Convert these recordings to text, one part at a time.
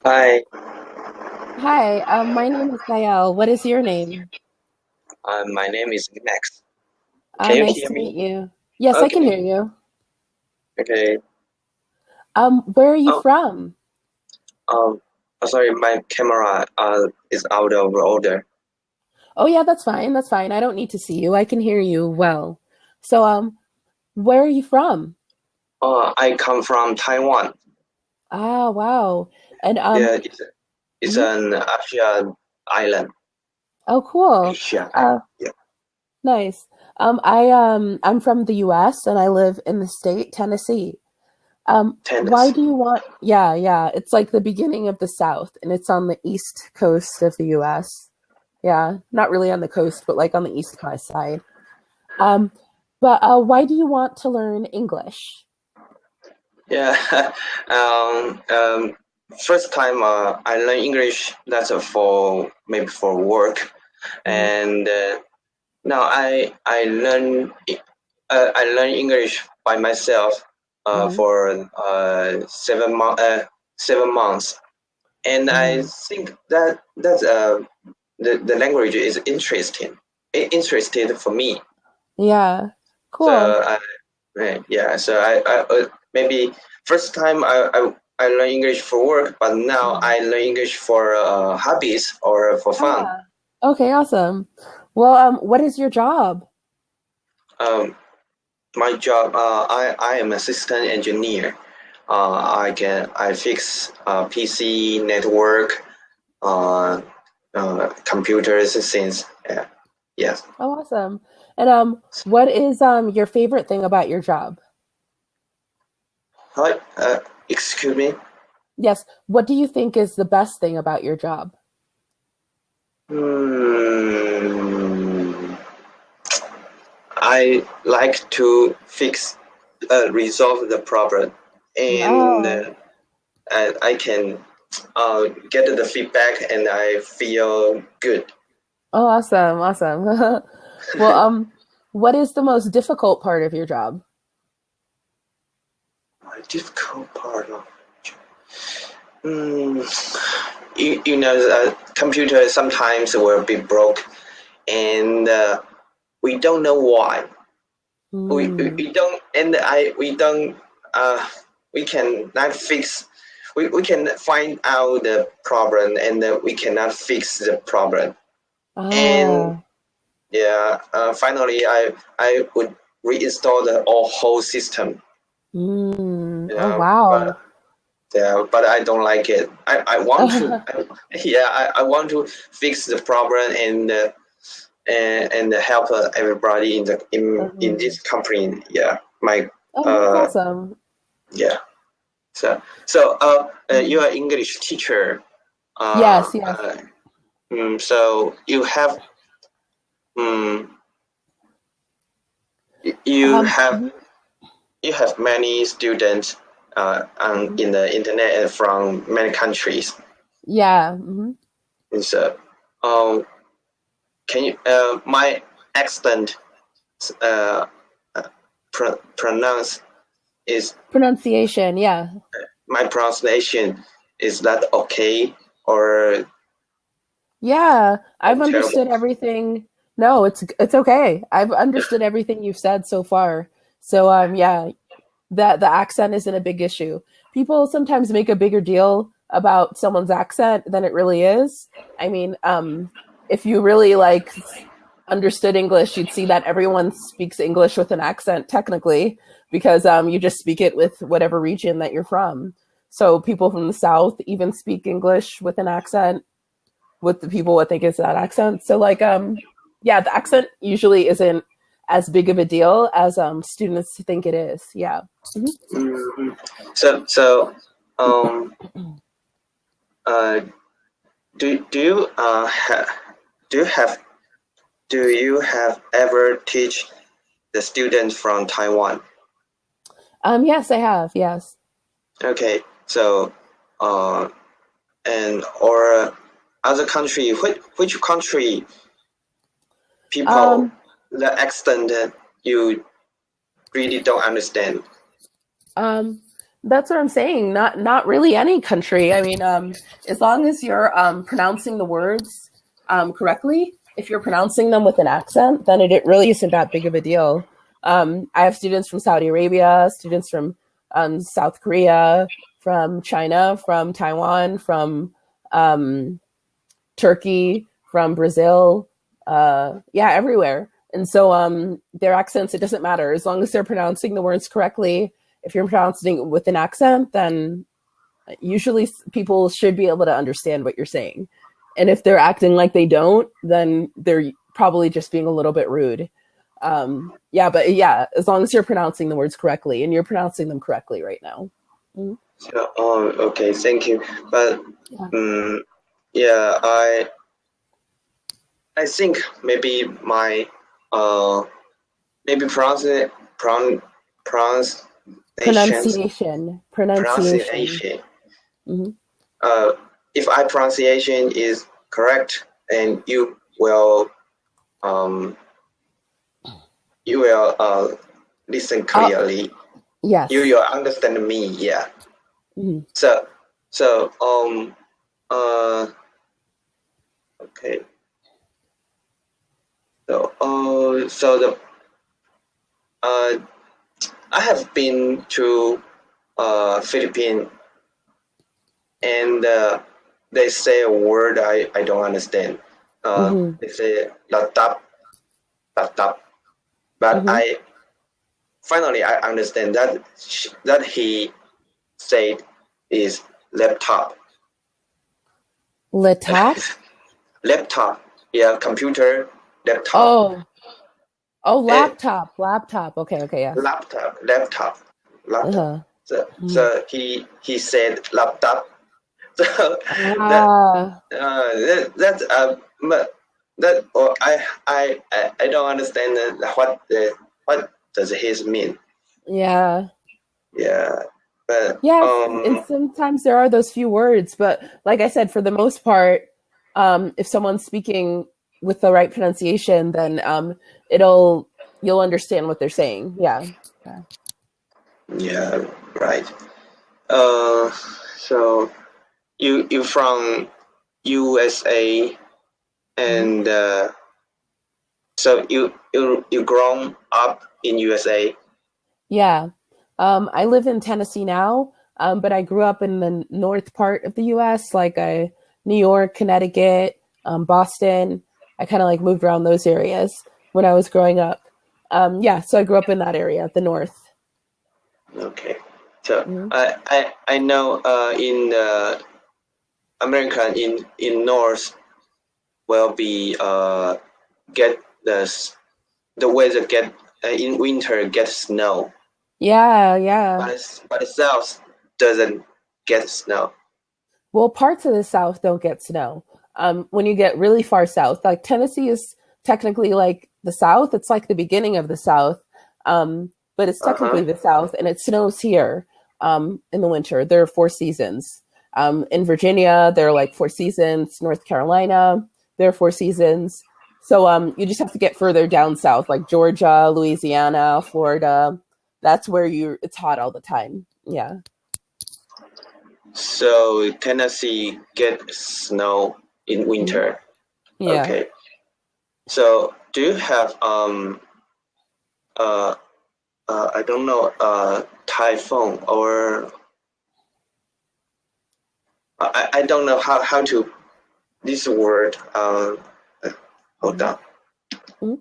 Hi, Hi, my name is Gael. What is your name? my name is Max. Can you Nice hear to me? meet you. Yes, I can Okay, hear you. okay. Where are you Oh, from? sorry, my camera is out of order. Oh yeah, that's fine. That's fine. I don't need to see you. I can hear you well. So, where are you from? I come from Taiwan. Ah, wow. And Yeah, it's mhm. an Asian island. Oh, cool. Asia Uh, island. Yeah, nice. I'm from the US and I live in the state, Tennessee. Why do Tennessee. you want? Yeah, yeah. It's like the beginning of the South, and it's on the east coast of the US. Yeah, not really on the coast, but like on the east coast side. Um, but why do you want to learn English? Yeah. um, um, First time I learn English. That's for maybe for work, Mhm. and now I learn English by myself Mhm. for 7 months, and I Mhm. think the language is interesting. It interested for me. Yeah, So cool. yeah. So maybe first time I learn English for work, but now Mhm. I learn English for hobbies or for fun. Ah, okay, awesome. Well, what is your job? Um, my job, I am assistant engineer. I fix PC network, uh, computers since yes. Oh, awesome. And what is your favorite thing about your job? Hi, excuse me. Yes, what do you think is the best thing about your job? Hmm, I like to resolve the problem, and Oh, I can get the feedback, and I feel good. oh, awesome, awesome. Well, what is the most difficult part of your job? My difficult part of Hmm. You know, the computer sometimes will be broke, and we don't know why. Hmm. We don't, and we don't, uh, we cannot fix. We can find out the problem, and we cannot fix the problem. And Ah. yeah, finally, I would reinstall the whole system. Mm. Oh, Yeah, wow. but I don't like it. I want to, yeah, I want to fix the problem and help everybody in Mhm. this company. Yeah, my Oh, that's uh awesome. yeah. So you Mhm. are English teacher. Uh, Yes, yes. uh so um you have Mhm. you have many students Mhm. in the internet and from many countries. Yeah. Mhm. And so um can you my accent uh, pronounce is Pronunciation, yeah. my pronunciation is that okay or Yeah, I've terrible? understood everything. No, it's okay. I've understood everything you've said so far. So yeah, that the accent isn't a big issue. People sometimes make a bigger deal about someone's accent than it really is. I mean, if you really like understood English, you'd see that everyone speaks English with an accent technically because you just speak it with whatever region that you're from. So people from the South even speak English with an accent with the people what think is that accent. So like yeah, the accent usually isn't as big of a deal as students think it is. Yeah. Mhm. Mm-hmm. So um uh do you do you have do you have ever teach the students from Taiwan? Yes, I have. Yes. Okay, so uh and or other country, which country people Um, the accent that you really don't understand? um, That's what I'm saying. Not really any country. I mean, as long as you're pronouncing the words correctly, if you're pronouncing them with an accent, then it really isn't that big of a deal. I have students from Saudi Arabia, students from South Korea, from China, from Taiwan, from um, Turkey, from Brazil, yeah, everywhere. And so their accents, it doesn't matter as long as they're pronouncing the words correctly. If you're pronouncing it with an accent, then usually people should be able to understand what you're saying. And if they're acting like they don't, then they're probably just being a little bit rude. Yeah, but yeah, as long as you're pronouncing the words correctly, and you're pronouncing them correctly right now. Mhm. So, okay, thank you. But Yeah. yeah, I think maybe my maybe pronunciation Pronunciation. pronunciation. Hmm. Uh, if I pronunciation is correct, and um you will listen clearly. Yes. You will understand me. Yeah. Hmm. So okay. So the I have been to Philippines, and they say a word I don't understand. Hmm. They say laptop, laptop, but Hmm. I understand that he said is laptop. Letop. Laptop, yeah, computer, laptop, Oh, oh, and laptop. Okay, okay, yes. laptop. Uh-huh. Mhm. So he said laptop. So that Ah, but that I don't understand what does his mean. yeah. Yeah, but Yes, and sometimes there are those few words, but like I said, for the most part, if someone's speaking with the right pronunciation, then it'll you'll understand what they're saying. Yeah. Yeah. yeah, right. Uh, so you from USA, Mhm. and so you grown up in USA. Yeah. I live in Tennessee now, but I grew up in the north part of the U.S., like New York, Connecticut, Boston. I kind of like moved around those areas when I was growing up. Yeah, so I grew up in that area, the north. Okay, so Mhm. I know in America in North will be get the weather get in winter get snow, Yeah, yeah. but the South doesn't get snow. Well, parts of the South don't get snow. When you get really far south, like Tennessee is technically like the South, it's like the beginning of the South, but it's technically Uh-huh. the South, and it snows here in the winter. There are four seasons. In Virginia, there are like four seasons. North Carolina, there are four seasons. So you just have to get further down south, like Georgia, Louisiana, Florida. That's where it's hot all the time. Yeah. So Tennessee get snow in Mhm. winter. Yeah. Okay. So do you have uh I don't know typhoon, or I don't know how to this word hold Mhm. on. Mhm.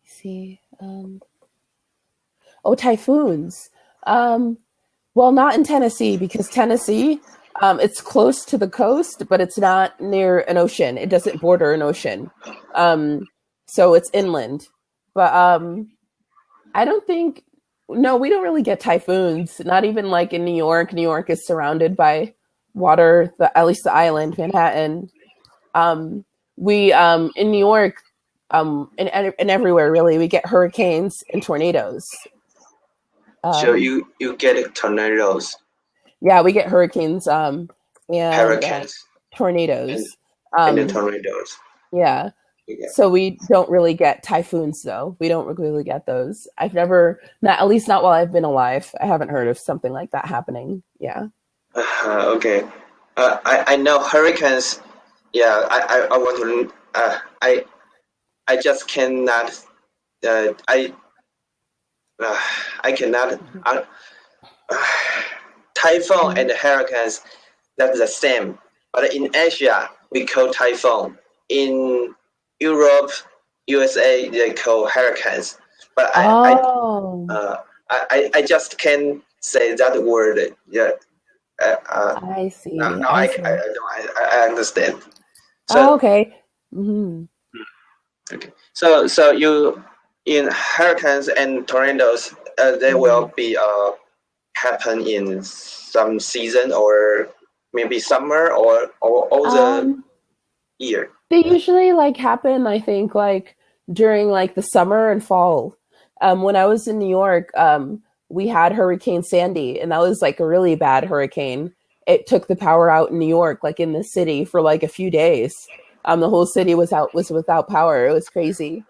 See. Oh, typhoons. Um, well, not in Tennessee because Tennessee, it's close to the coast, but it's not near an ocean. It doesn't border an ocean. Um, so it's inland. But I don't think, no, we don't really get typhoons. Not even like in New York. New York is surrounded by water, at least the island, Manhattan. Um, we in New York, and everywhere really, we get hurricanes and tornadoes. So Um, you get tornadoes, yeah, we get hurricanes and hurricanes, tornadoes. and the Um, tornadoes. yeah, Yeah. So we don't really get typhoons, though. We don't really get those. I've never, not at least not while I've been alive. I haven't heard of something like that happening. Yeah. Okay. I know hurricanes. Yeah, I want to. I just cannot. Uh, I I cannot. Typhoon and hurricanes, that's the same. But in Asia, we call typhoon. In Europe, USA, they call hurricanes. But Oh, I just can't say that word. Yeah. I Now, see. now I I see. know, I understand. Oh, So okay. Hmm. okay. So you in hurricanes and tornadoes, they Hmm. will be happen in some season or maybe summer or all the Um, year. they usually like happen, I think, like during like the summer and fall. When I was in New York, we had Hurricane Sandy, and that was like a really bad hurricane. It took the power out in New York, like in the city, for like a few days. The whole city was without power. It was crazy.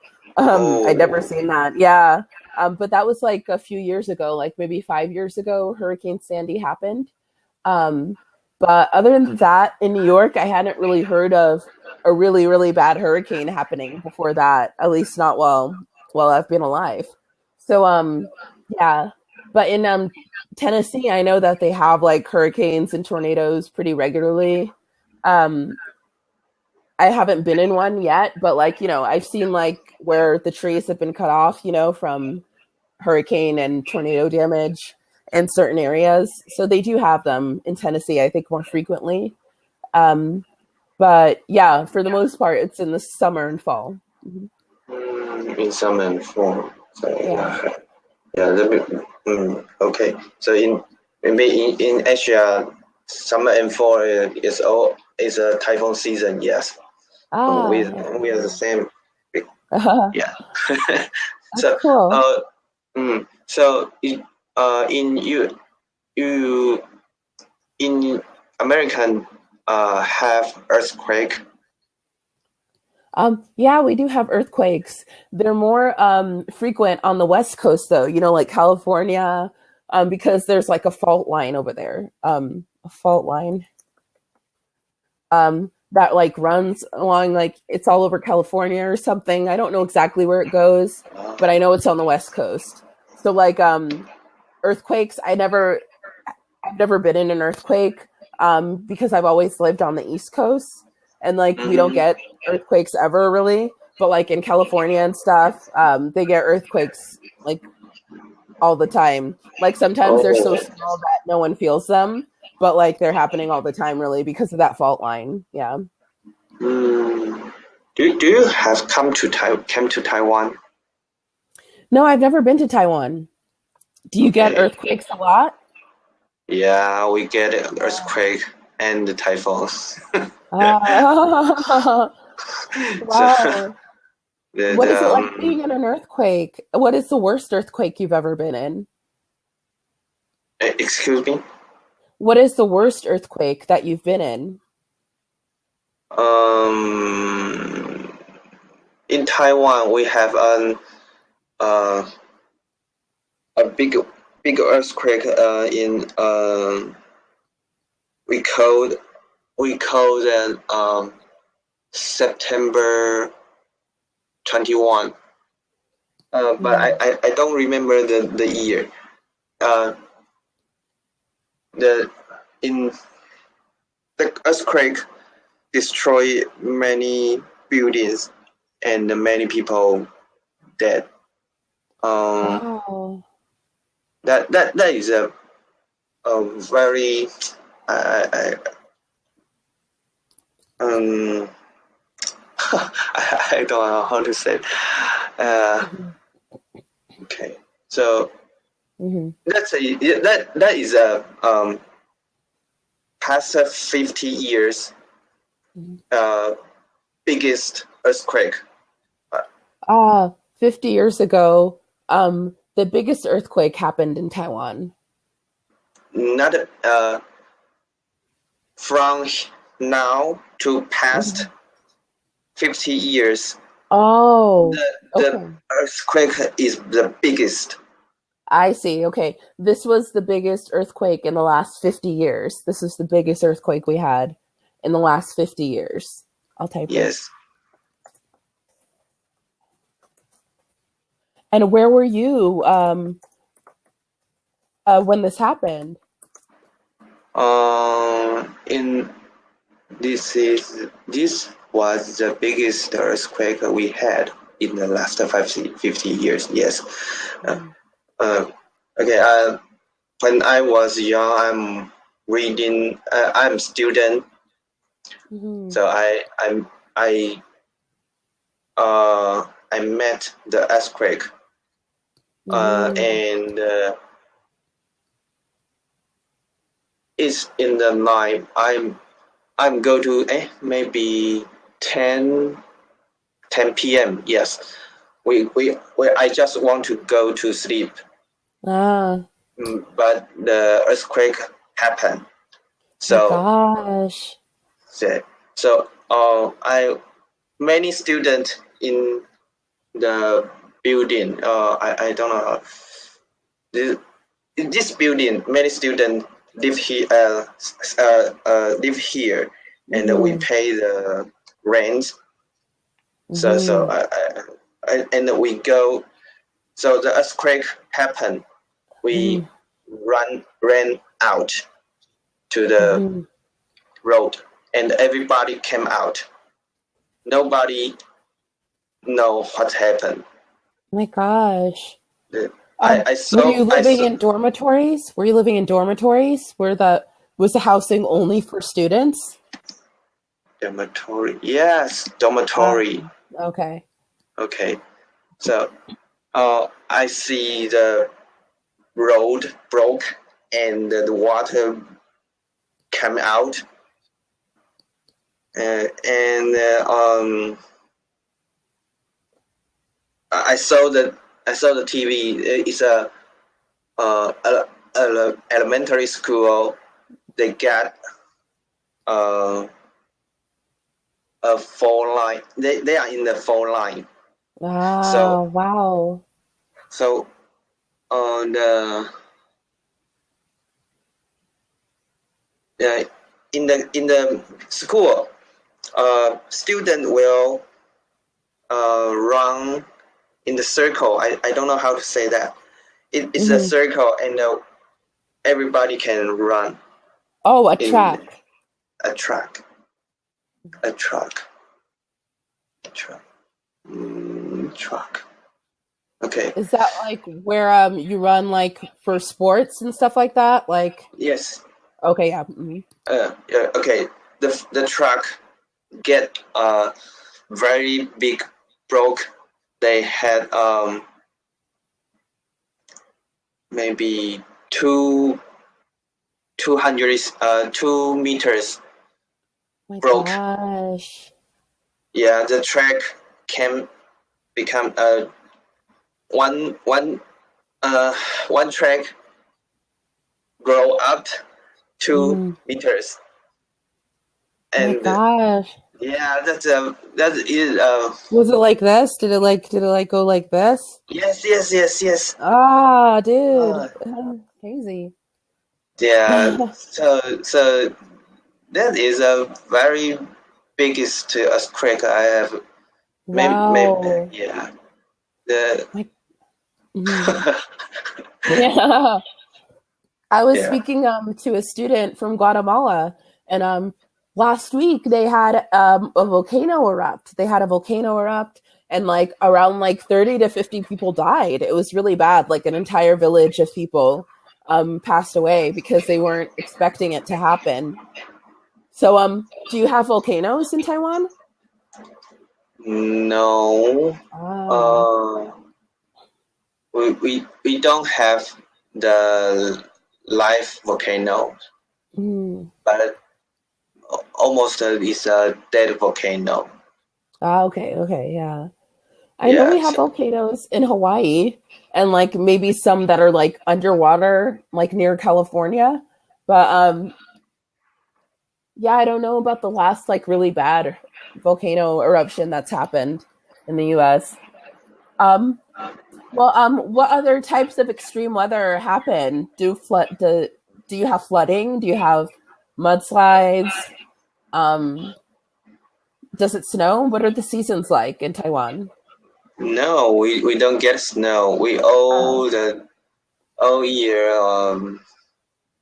I'd never Oh, seen that. Yeah. But that was like a few years ago, like maybe 5 years ago. Hurricane Sandy happened. Um, but other than that, in New York, I hadn't really heard of a really, really bad hurricane happening before that, at least not while I've been alive. So yeah. But in Tennessee, I know that they have like hurricanes and tornadoes pretty regularly. Um I haven't been in one yet, but like, I've seen like where the trees have been cut off, from hurricane and tornado damage in certain areas. So they do have them in Tennessee, I think, more frequently. Um, but yeah, for the most part, it's in the summer and fall. Mhm. in summer and fall. So Yeah. yeah, okay. So in maybe in Asia, summer and fall is a typhoon season. Yes, we Ah, we are the same. yeah. Yeah. That's So cool. so in you in American have earthquake. Yeah, we do have earthquakes. They're more frequent on the West Coast, though, like California, because there's like a fault line over there. A fault line. That like runs along, like it's all over California or something. I don't know exactly where it goes, but I know it's on the West Coast. So like earthquakes, I've never been in an earthquake because I've always lived on the East Coast, and like we don't Mm-hmm. get earthquakes ever really. But like in California and stuff, they get earthquakes like all the time. Like sometimes they're so Oh. small that no one feels them, but like they're happening all the time really because of that fault line. Yeah. Mm. Do you have come to Taiwan? No, I've never been to Taiwan. Do you get Okay. earthquakes a lot? Yeah, we get an earthquake and the typhoons. Ah, So wow. the, What is it the like being in an earthquake? What is the worst earthquake you've ever been in? excuse me. What is the worst earthquake that you've been in? Um, in Taiwan we have uh, a big earthquake in we called we called that September 21. But Mm. I don't remember the year. Uh, the in the earthquake destroyed many buildings and many people dead. Um, Wow. that is a very um I don't know how to say it. Uh, Hmm. okay, so Hmm. that is a past 50 years Hmm. uh, biggest earthquake. Uh, 50 years ago, the biggest earthquake happened in Taiwan. not from now to past Hmm. 50 years. Oh, The okay. earthquake is the biggest. I see. Okay. This was the biggest earthquake in the last 50 years. This is the biggest earthquake we had in the last 50 years. I'll type it. Yes. And where were you when this happened? In this was the biggest earthquake we had in the last 50 years. Yes. Uh, Mm-hmm. uh, okay. When I was young, I'm reading. I'm student, Mm-hmm. so I I met the earthquake, Mm-hmm. and it's in the night. I'm go to maybe 10 p.m. Yes, we I just want to go to sleep, Ah, but the earthquake happened. my So gosh. so I many students in the building. I don't know. This, in this building, many students live here. Live here, and we Mm-hmm. pay the rent. So Mm-hmm. and we go. So the earthquake happened. We Mm-hmm. ran out to the Mm-hmm. road, and everybody came out. Nobody know what happened. My gosh. The- Were you I living saw in dormitories? Were you living in dormitories? Where the was the housing only for students? dormitory. Yes, Uh, dormitory. okay. Okay. So I see the road broke and the water came out. And I saw the TV. It's a elementary school. They got uh, a phone line. They are in the phone line. Ah, So wow. so on uh, in the school, student will run in the circle. I don't know how to say that. It's a Hmm. circle, and everybody can run Oh, a in track. a track. A truck. A truck. Truck. Okay. Is that like where you run like for sports and stuff like that? Like, Yes. okay, yeah. Mhm. Yeah, okay. The truck get very big broke. They had maybe 200 2 meters My broke. gosh. Yeah, the track can become one one uh one track grow up two Hmm. meters, My and gosh. yeah, that is Was it like this? Did it like go like this? yes. Ah, dude. uh, Crazy. yeah. So that is a very biggest earthquake I have. Maybe Wow. yeah. The My, mhm. Yeah. I was yeah. speaking to a student from Guatemala, and last week they had a volcano erupt. They had a volcano erupt, and like around like 30 to 50 people died. It was really bad. Like an entire village of people passed away because they weren't expecting it to happen. So do you have volcanoes in Taiwan? No. Ah. Uh, we don't have the live volcano, Mm. but almost is a dead volcano. Ah, okay, okay, yeah. I know we Yeah. have So, volcanoes in Hawaii and like maybe some that are like underwater, like near California. But yeah, I don't know about the last like really bad volcano eruption that's happened in the U.S. Um, what other types of extreme weather happen? Do you have flooding? Do you have mudslides? Um, does it snow? What are the seasons like in Taiwan? No, we don't get snow. We Oh, all year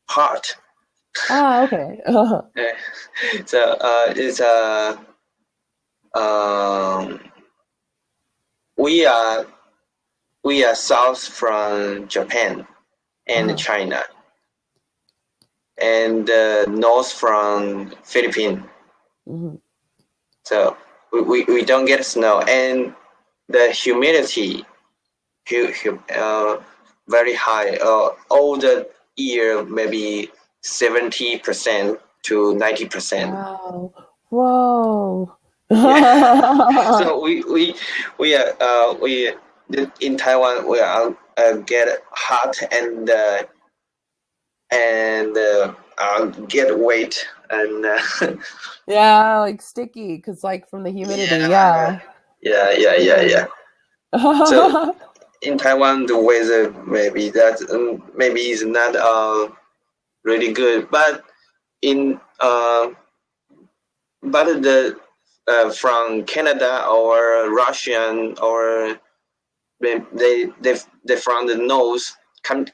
hot. okay. Eh, so it's um we are we are south from Japan and Uh, China, and north from Philippines. mhm. So we don't get snow, and the humidity very high. All the year maybe 70% to 90%. Wow. Whoa. Yeah. So we in Taiwan we are get hot and get wet and Yeah, like sticky because like from the humidity. yeah Yeah. yeah. Weird. So in Taiwan the weather maybe is not really good, but in the from Canada or Russian or they from the north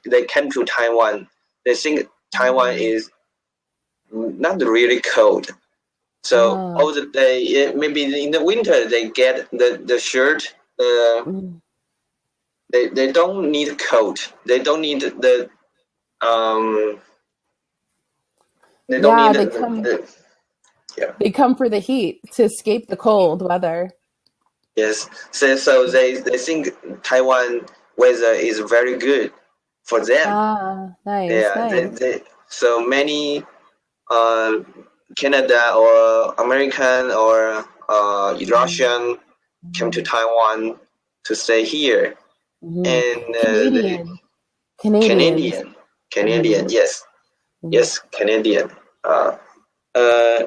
they came to Taiwan. They think Taiwan Mm. is not really cold. So Uh, all the day, maybe in the winter they get the shirt. mm. They don't need coat. They don't need um. They don't Yeah, need yeah. they come for the heat to escape the cold weather. Yes. So they think Taiwan weather is very good for them. Ah, nice, Yeah. nice. So many uh Canada or American or Mm. Russian came to Taiwan to stay here, Hmm. and Canadian, Canadians. Canadian, Hmm. yes, Hmm. yes, Canadian, uh, uh,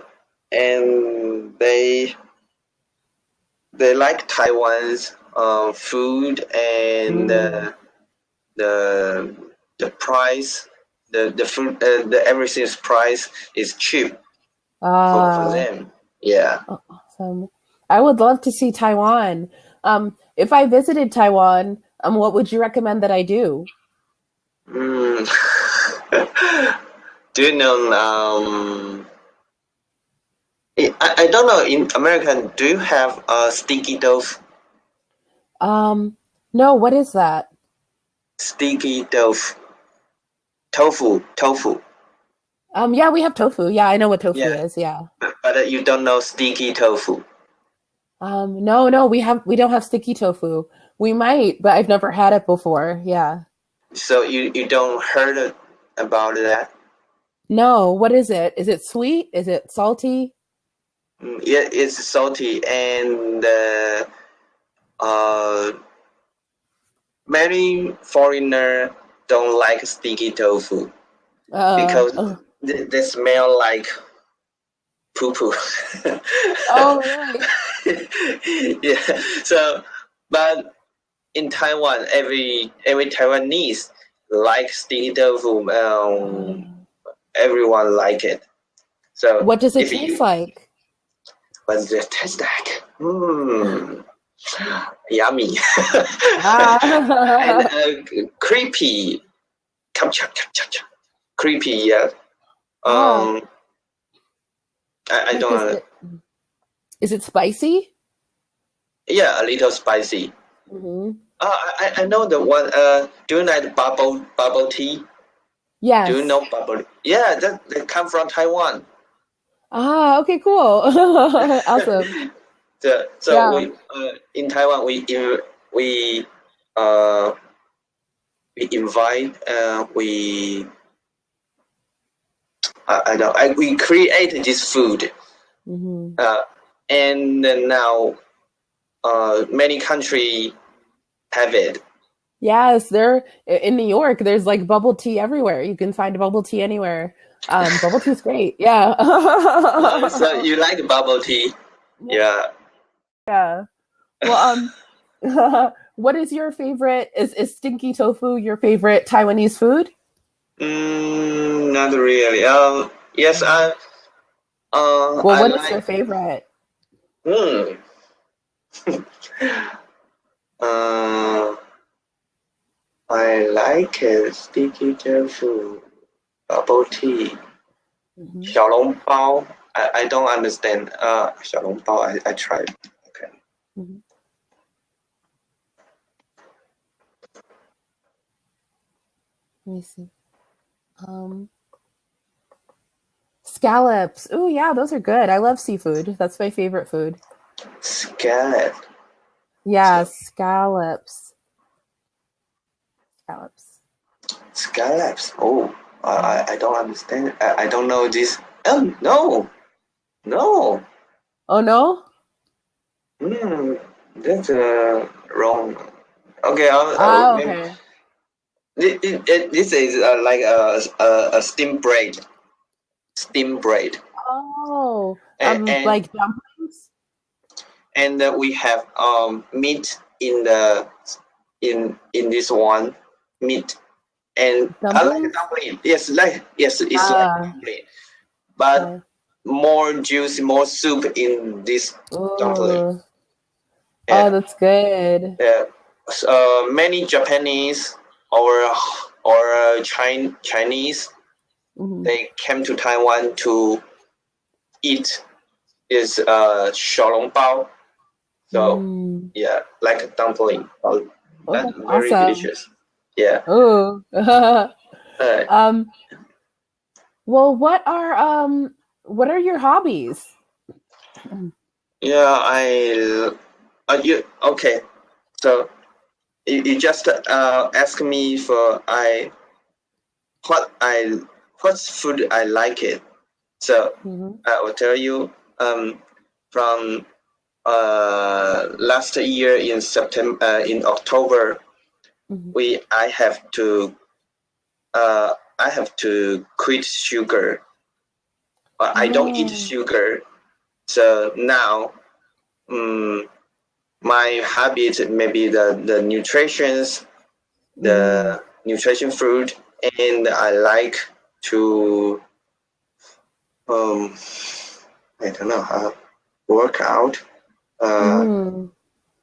and they like Taiwan's food and Mm. the the price, the food, the everything's price is cheap for Ah, them. Yeah. awesome. I would love to see Taiwan. If I visited Taiwan, what would you recommend that I do? Mm. Do you know? I don't know. In America, do you have sticky tofu? Um, no, what is that? Sticky tofu. Yeah, we have tofu. Yeah, I know what tofu Yeah, is. Yeah. but you don't know sticky tofu. No, we don't have sticky tofu. We might, but I've never had it before. Yeah. So you don't heard about that? No, what is it? Is it sweet? Is it salty? Yeah, it's salty and uh, many foreigner don't like sticky tofu because Oh, they smell like poo poo. oh, really? Yeah. So, but in Taiwan, every Taiwanese like sticky tofu. Um, Everyone like it. So what does it if taste you, like? but the taste like, yummy, and Ah, creepy, creepy. Yeah. ah, Um, I like don't. is it spicy? Yeah, a little spicy. Hmm. I know the one. Do you like bubble tea? Do you Yes. know bubble? Yeah, that come from Taiwan. Ah, okay, cool. Awesome. So Yeah. we in Taiwan we uh we invite I know we create this food Hmm. uh and now many country have it. Yes, there in New York, there's like bubble tea everywhere. You can find bubble tea anywhere. Bubble tea's great. Yeah. So you like bubble tea? Yeah. Yeah. Yeah. Well, what is your favorite? Is stinky tofu your favorite Taiwanese food? Not really. Yes, Well, I what is your like. favorite? Hmm. uh, I like it. Sticky tofu, bubble tea, Hmm. 小笼包. I don't understand. 小笼包. I tried. Okay. Hmm. Let me see. Um, Scallops. Oh yeah, those are good. I love seafood. That's my favorite food. Scallop. Yeah, scallops. Scallops. Scallops. Oh, Mhm. I don't understand. I don't know this. Oh no, no. Oh no? Hmm, that's wrong. Okay, maybe Okay. this is like a steam bread, steam bread, Oh, and like dumplings? we have meat in the in this one meat, and I like Dumplings? dumpling. Yes, like yes, it's like Ah, dumpling, but okay. more juicy, more soup in this dumpling. Oh, oh, Yeah, that's good. yeah. Many Japanese or Chinese, Hmm. they came to Taiwan to eat is 小笼包. So Mm. yeah, like a dumpling. Oh, Oh, that's that's very awesome. delicious. Yeah. Oh. Uh, Um, well, what are your hobbies? yeah. You okay? So you just ask me for what I what food I like it. So Hmm. I will tell you from last year in September in October Hmm. we I have to quit sugar. I don't eat Oh. sugar, so now um, my habit maybe the nutritions, Hmm. the nutrition food, and I like to um, I don't know how work out, uh, Hmm.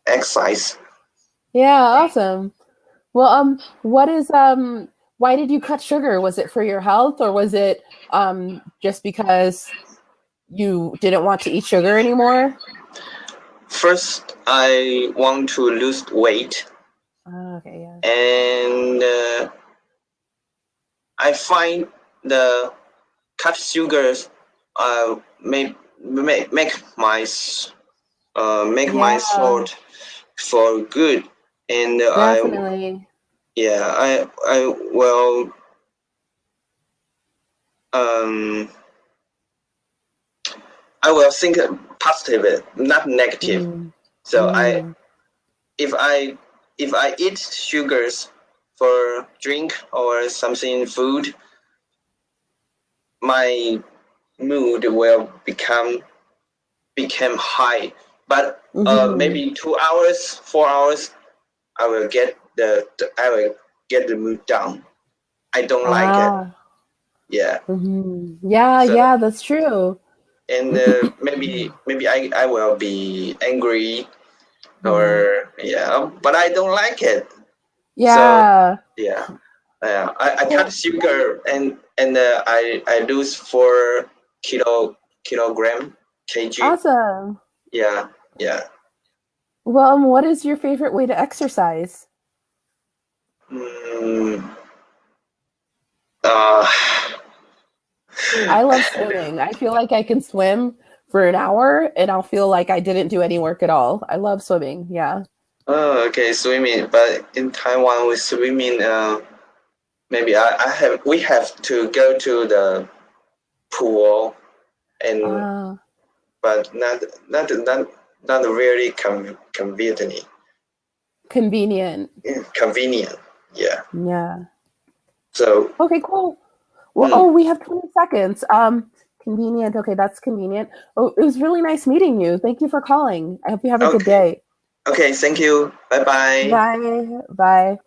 exercise. Yeah, awesome. Well, why did you cut sugar? Was it for your health or was it just because you didn't want to eat sugar anymore? First, I want to lose weight, Oh, okay, yeah. and I find the cut sugars make my Yeah, throat for good, and definitely. I will um I will think positive, not negative. Mm, So mm, if I if I eat sugars for drink or something food, my mood will become high. But mm-hmm. maybe 2 hours, 4 hours, I will get the mood down. I don't like it. Ah, Yeah. mm-hmm. Yeah, So yeah, that's true. and maybe I will be angry Mhm. or yeah, but I don't like it. So Yeah. yeah, I cut Well, sugar and I lose 4 kilogram kg. awesome. Yeah, yeah. Well, what is your favorite way to exercise? Mm, uh, I love swimming. I feel like I can swim for an hour and I'll feel like I didn't do any work at all. I love swimming. Yeah. oh, okay, swimming. But in Taiwan, with swimming, maybe I have we have to go to the pool and Ah, but not really convenient. convenient. Convenient. Yeah. Yeah. So Okay, cool. Well, mm, oh, we have 20 seconds. Convenient. Okay, that's convenient. Oh, it was really nice meeting you. Thank you for calling. I hope you have a good okay. day. Okay, thank you. Bye bye. Bye. Bye.